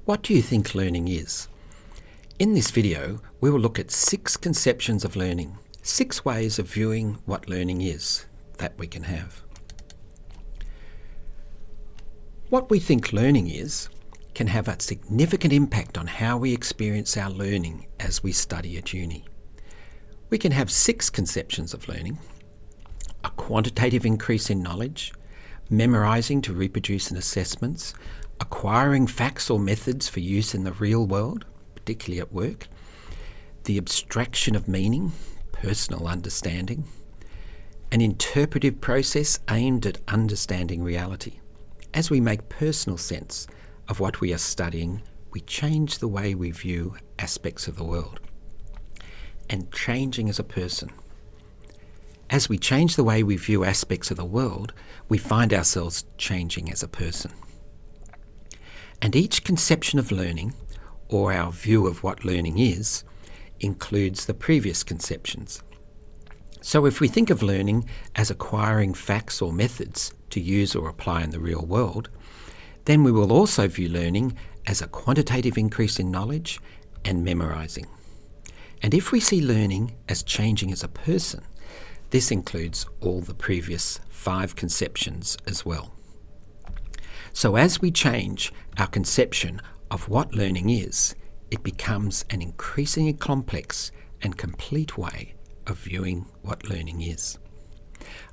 What do you think learning is? In this video, we will look at 6 conceptions of learning, 6 ways of viewing what learning is that we can have. What we think learning is can have a significant impact on how we experience our learning as we study at uni. We can have 6 conceptions of learning: a quantitative increase in knowledge, memorising to reproduce in assessments, acquiring facts or methods for use in the real world, particularly at work, the abstraction of meaning, personal understanding, an interpretive process aimed at understanding reality. As we make personal sense of what we are studying, we change the way we view aspects of the world. And changing as a person. As we change the way we view aspects of the world, we find ourselves changing as a person. And each conception of learning, or our view of what learning is, includes the previous conceptions. So if we think of learning as acquiring facts or methods to use or apply in the real world, then we will also view learning as a quantitative increase in knowledge and memorising. And if we see learning as changing as a person, this includes all the previous 5 conceptions as well. So as we change our conception of what learning is, it becomes an increasingly complex and complete way of viewing what learning is.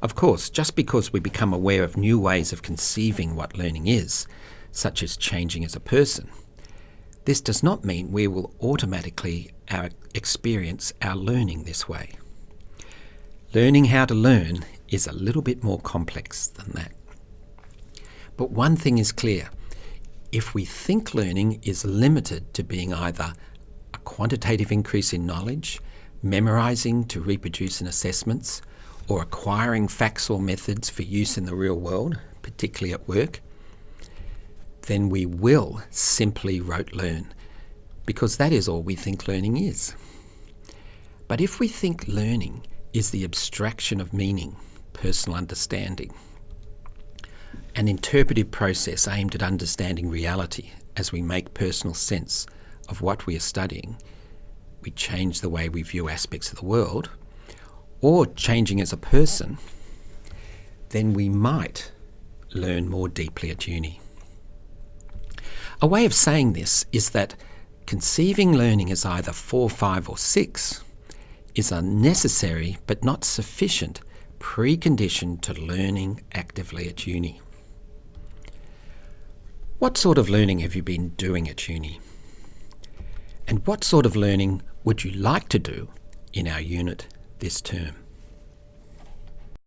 Of course, just because we become aware of new ways of conceiving what learning is, such as changing as a person, this does not mean we will automatically experience our learning this way. Learning how to learn is a little bit more complex than that. But one thing is clear: if we think learning is limited to being either a quantitative increase in knowledge, memorising to reproduce in assessments, or acquiring facts or methods for use in the real world, particularly at work, then we will simply rote learn, because that is all we think learning is. But if we think learning is the abstraction of meaning, personal understanding, an interpretive process aimed at understanding reality as we make personal sense of what we are studying, we change the way we view aspects of the world, or changing as a person, then we might learn more deeply at uni. A way of saying this is that conceiving learning as either 4, 5 or 6 is a necessary but not sufficient precondition to learning actively at uni. What sort of learning have you been doing at uni? And what sort of learning would you like to do in our unit this term?